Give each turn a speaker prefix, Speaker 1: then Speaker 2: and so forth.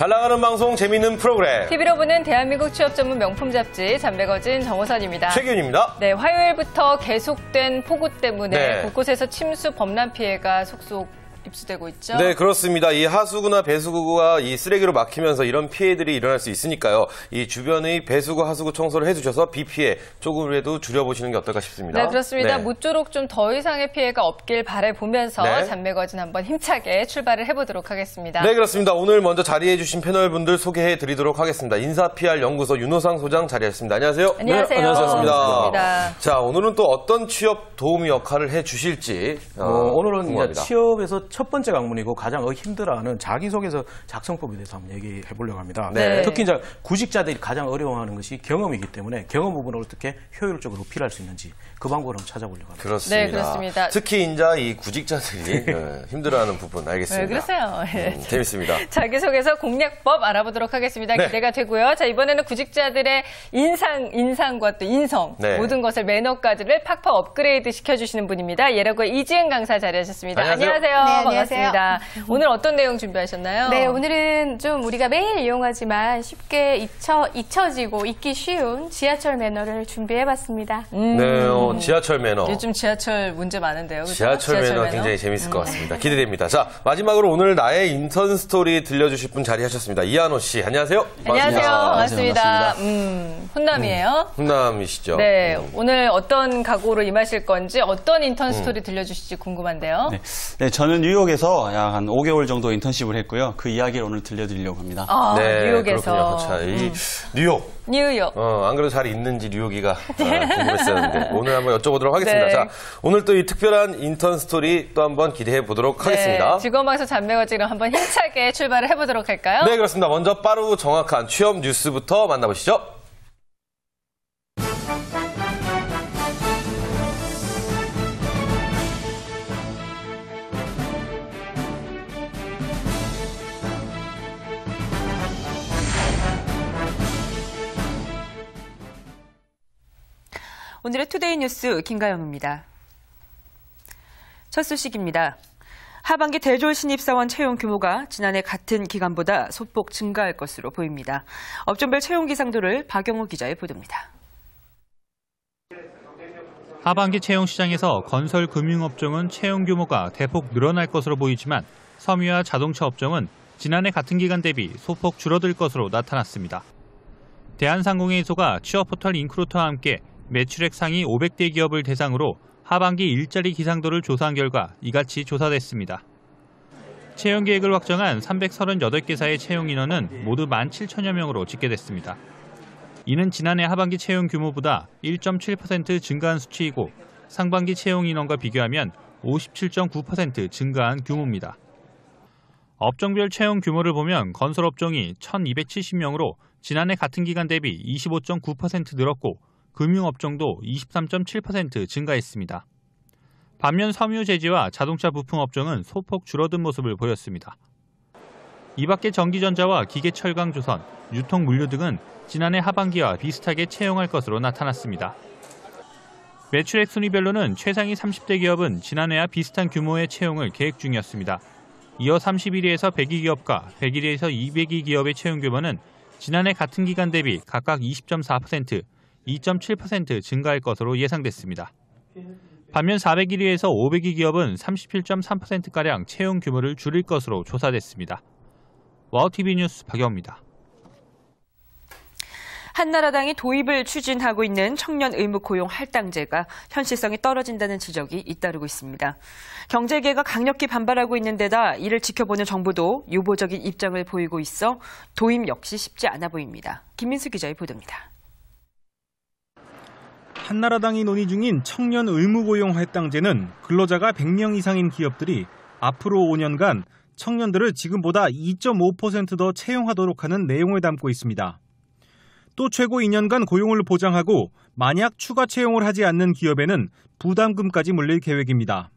Speaker 1: 잘 나가는 방송, 재미있는 프로그램.
Speaker 2: TV로 보는 대한민국 취업 전문 명품 잡지 잔매거진 정호선입니다.
Speaker 1: 최기훈입니다.
Speaker 2: 네, 화요일부터 계속된 폭우 때문에
Speaker 1: 네.
Speaker 2: 곳곳에서 침수 범람 피해가 속속 입수되고 있죠.
Speaker 1: 네, 그렇습니다. 이 하수구나 배수구가 이 쓰레기로 막히면서 이런 피해들이 일어날 수 있으니까요. 이 주변의 배수구, 하수구 청소를 해주셔서 비 피해 조금이라도 줄여보시는 게 어떨까 싶습니다.
Speaker 2: 네, 그렇습니다.
Speaker 1: 네.
Speaker 2: 모쪼록 좀 더 이상의 피해가 없길 바라보면서
Speaker 1: 네.
Speaker 2: 잔매거진 한번 힘차게 출발을 해보도록 하겠습니다.
Speaker 1: 네, 그렇습니다. 오늘 먼저 자리해주신 패널분들 소개해드리도록 하겠습니다. 인사-PR-연구소 윤호상 소장 자리했습니다. 안녕하세요.
Speaker 2: 안녕하세요.
Speaker 1: 네, 안녕하십니다.
Speaker 2: 반갑습니다.
Speaker 1: 자, 오늘은 또 어떤 취업 도우미 역할을 해주실지
Speaker 3: 오늘은
Speaker 1: 궁금합니다.
Speaker 3: 이제 취업에서 첫 번째 강문이고 가장 힘들어하는 자기소개서 작성법에 대해서 한번 얘기해 보려고 합니다.
Speaker 1: 네.
Speaker 3: 특히 이제 구직자들이 가장 어려워하는 것이 경험이기 때문에 경험 부분을 어떻게 효율적으로 필요할 수 있는지 그 방법을 한번 찾아보려고 합니다.
Speaker 1: 그렇습니다.
Speaker 2: 네, 그렇습니다.
Speaker 1: 특히 이제 이 구직자들이 힘들어하는 부분 알겠습니다.
Speaker 2: 왜 그러세요?
Speaker 1: 재밌습니다.
Speaker 2: 자기소개서 공략법 알아보도록 하겠습니다.
Speaker 1: 네.
Speaker 2: 기대가 되고요. 자, 이번에는 구직자들의 인상과 또 인성,
Speaker 1: 네.
Speaker 2: 모든 것을 매너까지를 팍팍 업그레이드 시켜주시는 분입니다. 예라고의 이지은 강사 자리하셨습니다.
Speaker 1: 안녕하세요.
Speaker 4: 네,
Speaker 2: 반갑습니다.
Speaker 4: 안녕하세요.
Speaker 2: 오늘 어떤 내용 준비하셨나요?
Speaker 4: 네, 오늘은 좀 우리가 매일 이용하지만 쉽게 잊혀지고 잊기 쉬운 지하철 매너를 준비해봤습니다.
Speaker 1: 네, 지하철 매너.
Speaker 2: 요즘 지하철 문제 많은데요. 그렇죠?
Speaker 1: 지하철 매너 굉장히 재밌을 것 같습니다. 기대됩니다. 자, 마지막으로 오늘 나의 인턴 스토리 들려주실 분 자리하셨습니다. 이한호 씨, 안녕하세요.
Speaker 2: 안녕하세요.
Speaker 1: 반갑습니다.
Speaker 2: 반갑습니다. 훈남이에요.
Speaker 1: 훈남이시죠?
Speaker 2: 네, 오늘 어떤 각오로 임하실 건지 어떤 인턴 스토리 들려주실지 궁금한데요.
Speaker 5: 네, 저는 뉴욕에서 약 한 5개월 정도 인턴십을 했고요. 그 이야기를 오늘 들려드리려고 합니다.
Speaker 2: 아,
Speaker 1: 네,
Speaker 2: 뉴욕에서.
Speaker 1: 그렇군요. 자, 이
Speaker 2: 뉴욕.
Speaker 1: 안 그래도 잘 있는지 뉴욕이가 궁금했었는데 오늘 한번 여쭤보도록 하겠습니다.
Speaker 2: 네.
Speaker 1: 자, 오늘 또 이 특별한 인턴 스토리 또 한번 기대해 보도록 하겠습니다.
Speaker 2: 네, 즐거움방송 잔매거지로 한번 힘차게 출발을 해보도록 할까요?
Speaker 1: 네, 그렇습니다. 먼저 빠르고 정확한 취업 뉴스부터 만나보시죠.
Speaker 6: 오늘의 투데이 뉴스 김가영입니다. 첫 소식입니다. 하반기 대졸 신입사원 채용 규모가 지난해 같은 기간보다 소폭 증가할 것으로 보입니다. 업종별 채용 기상도를 박영호 기자의 보도입니다.
Speaker 7: 하반기 채용 시장에서 건설 금융업종은 채용 규모가 대폭 늘어날 것으로 보이지만 섬유와 자동차 업종은 지난해 같은 기간 대비 소폭 줄어들 것으로 나타났습니다. 대한상공회의소가 취업 포털 인크루터와 함께 매출액 상위 500대 기업을 대상으로 하반기 일자리 기상도를 조사한 결과 이같이 조사됐습니다. 채용 계획을 확정한 338개사의 채용 인원은 모두 17,000여 명으로 집계됐습니다. 이는 지난해 하반기 채용 규모보다 1.7% 증가한 수치이고 상반기 채용 인원과 비교하면 57.9% 증가한 규모입니다. 업종별 채용 규모를 보면 건설업종이 1,270명으로 지난해 같은 기간 대비 25.9% 늘었고 금융업종도 23.7% 증가했습니다. 반면 섬유제지와 자동차 부품업종은 소폭 줄어든 모습을 보였습니다. 이 밖에 전기전자와 기계철강조선, 유통물류 등은 지난해 하반기와 비슷하게 채용할 것으로 나타났습니다. 매출액 순위별로는 최상위 30대 기업은 지난해와 비슷한 규모의 채용을 계획 중이었습니다. 이어 31위에서 100위 기업과 101위에서 200위 기업의 채용 규모는 지난해 같은 기간 대비 각각 20.4%, 2.7% 증가할 것으로 예상됐습니다. 반면 401위에서 500위 기업은 37.3%가량 채용 규모를 줄일 것으로 조사됐습니다. 와우TV 뉴스 박영호입니다.
Speaker 6: 한나라당이 도입을 추진하고 있는 청년 의무 고용 할당제가 현실성이 떨어진다는 지적이 잇따르고 있습니다. 경제계가 강력히 반발하고 있는 데다 이를 지켜보는 정부도 유보적인 입장을 보이고 있어 도입 역시 쉽지 않아 보입니다. 김민수 기자의 보도입니다.
Speaker 8: 한나라당이 논의 중인 청년 의무고용 할당제는 근로자가 100명 이상인 기업들이 앞으로 5년간 청년들을 지금보다 2.5% 더 채용하도록 하는 내용을 담고 있습니다. 또 최고 2년간 고용을 보장하고 만약 추가 채용을 하지 않는 기업에는 부담금까지 물릴 계획입니다.